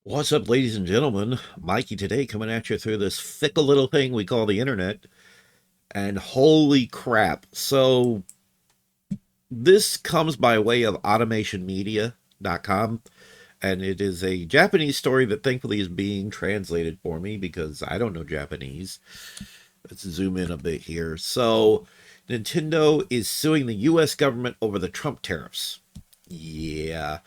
What's up, ladies and gentlemen? Mikey today coming at you through this fickle little thing we call the internet. And holy crap. So, this comes by way of automationmedia.com. And it is a Japanese story that thankfully is being translated for me because I don't know Japanese. Let's zoom in a bit here. So, Nintendo is suing the US government over the Trump tariffs. Yeah.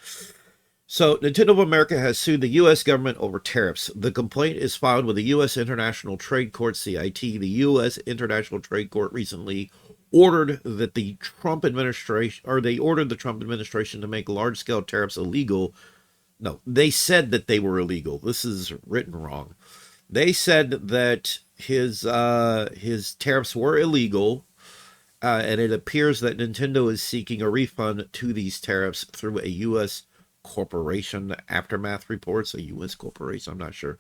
So, Nintendo of America has sued the U.S. government over tariffs. The complaint is filed with the U.S. International Trade Court, CIT. The U.S. International Trade Court recently ordered that the Trump administration, or they ordered the Trump administration to make large scale tariffs illegal. No, they said that they were illegal. This is written wrong. They said that his tariffs were illegal, and it appears that Nintendo is seeking a refund to these tariffs through a U.S. corporation. Aftermath reports a U.S. corporation. I'm not sure.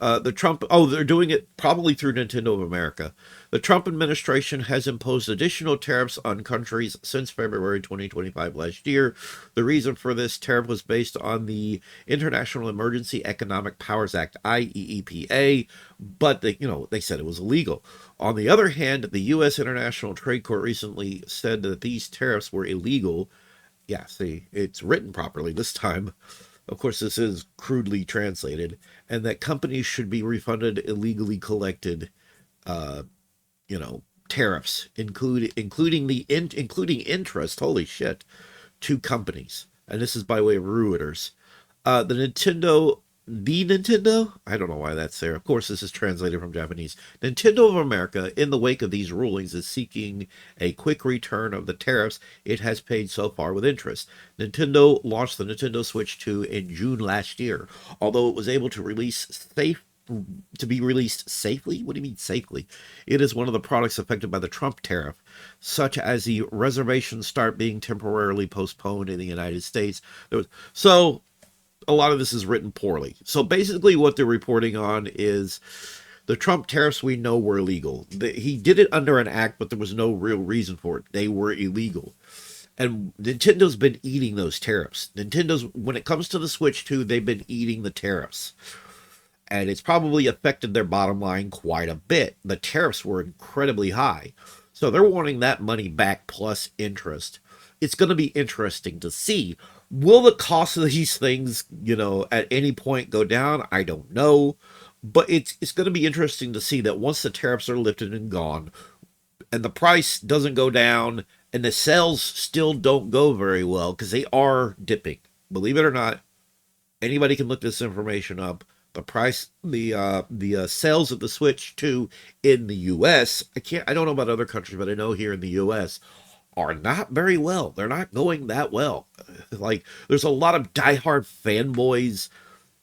They're doing it probably through Nintendo of America. The Trump administration has imposed additional tariffs on countries since February 2025 last year. The reason for this tariff was based on the International Emergency Economic Powers Act, IEEPA, but they said it was illegal. On the other hand, the U.S. International Trade Court recently said that these tariffs were illegal. Yeah, see, it's written properly this time. Of course, this is crudely translated, and that companies should be refunded illegally collected, uh, tariffs, including interest. Holy shit, to companies, and this is by way of Reuters. The Nintendo, I don't know why that's there. Of course, this is translated from Japanese. Nintendo of America, in the wake of these rulings, is seeking a quick return of the tariffs it has paid so far with interest. Nintendo launched the Nintendo Switch 2 in June last year, although it was able to be released safely. What do you mean safely? It is one of the products affected by the Trump tariff, such as the reservations start being temporarily postponed in the United States. So a lot of this is written poorly. So basically, what they're reporting on is the Trump tariffs we know were illegal. He did it under an act, but there was no real reason for it. They were illegal. And Nintendo's been eating those tariffs. When it comes to the Switch 2, they've been eating the tariffs. And it's probably affected their bottom line quite a bit. The tariffs were incredibly high. So they're wanting that money back plus interest. It's going to be interesting to see. Will the cost of these things, at any point go down? I don't know. But it's going to be interesting to see that once the tariffs are lifted and gone, and the price doesn't go down, and the sales still don't go very well because they are dipping. Believe it or not, anybody can look this information up. The sales of the Switch 2 in the U.S. I don't know about other countries, but I know here in the U.S. are not very well. They're not going that well. Like, there's a lot of diehard fanboys,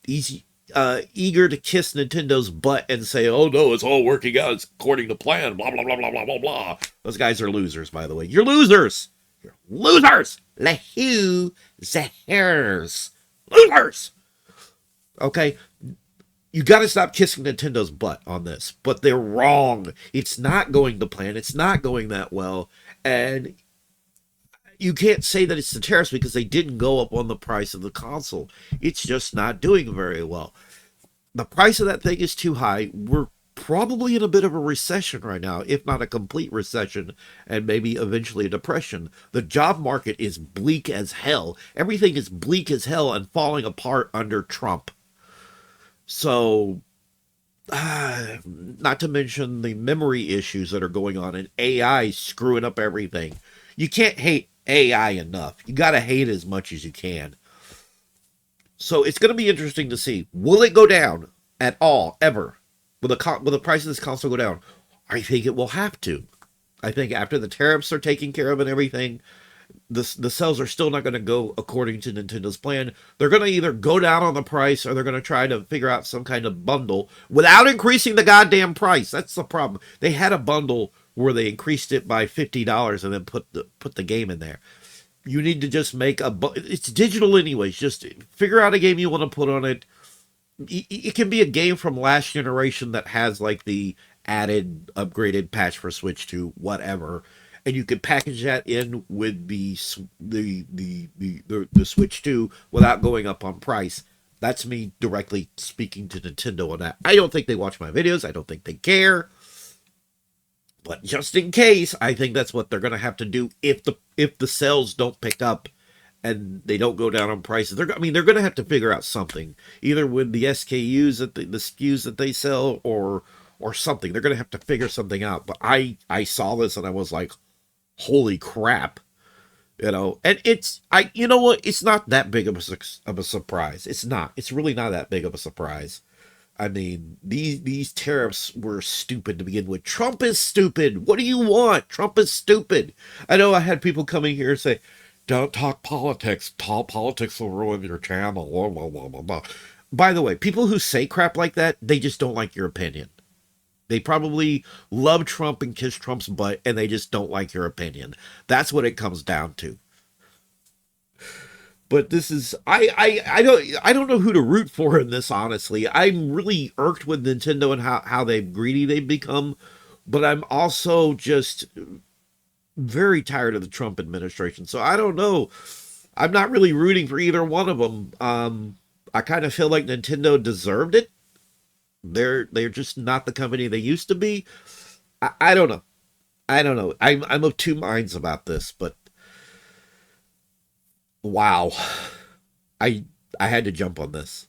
eager to kiss Nintendo's butt and say, "Oh no, it's all working out. It's according to plan." Blah blah blah blah blah blah blah. Those guys are losers, by the way. You're losers. You're losers. Losers. Losers. Okay, you got to stop kissing Nintendo's butt on this. But they're wrong. It's not going to plan. It's not going that well. And you can't say that it's the tariffs because they didn't go up on the price of the console. It's just not doing very well. The price of that thing is too high. We're probably in a bit of a recession right now, if not a complete recession, and maybe eventually a depression. The job market is bleak as hell. Everything is bleak as hell and falling apart under Trump. So, not to mention the memory issues that are going on and AI screwing up everything. You can't hate AI enough. You got to hate it as much as you can. So it's going to be interesting to see. Will it go down at all, ever? Will the price of this console go down? I think it will have to. I think after the tariffs are taken care of and everything, the sales are still not going to go according to Nintendo's plan. They're going to either go down on the price or they're going to try to figure out some kind of bundle without increasing the goddamn price. That's the problem. They had a bundle where they increased it by $50 and then put the game in there. You need to just make it's digital anyways. Just figure out a game you want to put on it. It can be a game from last generation that has like the added upgraded patch for Switch 2, whatever, and you could package that in with the Switch 2 without going up on price. That's me directly speaking to Nintendo on that. I don't think they watch my videos. I don't think they care. But just in case, I think that's what they're going to have to do if the sales don't pick up and they don't go down on prices. They're going to have to figure out something, either with the SKUs the SKUs that they sell, or something. They're going to have to figure something out. But I saw this and I was like, holy crap. And you know what? It's not that big of a surprise. It's not. It's really not that big of a surprise. I mean, these tariffs were stupid to begin with. Trump is stupid. What do you want? Trump is stupid. I know I had people coming here and say, "Don't talk politics. Talk politics will ruin your channel." Blah, blah, blah, blah, blah. By the way, people who say crap like that, they just don't like your opinion. They probably love Trump and kiss Trump's butt, and they just don't like your opinion. That's what it comes down to. But this is I don't know who to root for in this, honestly. I'm really irked with Nintendo and how they greedy they've become, but I'm also just very tired of the Trump administration. So I don't know. I'm not really rooting for either one of them. I kind of feel like Nintendo deserved it. They're just not the company they used to be. I don't know. I don't know. I'm of two minds about this, but wow. I I had to jump on this.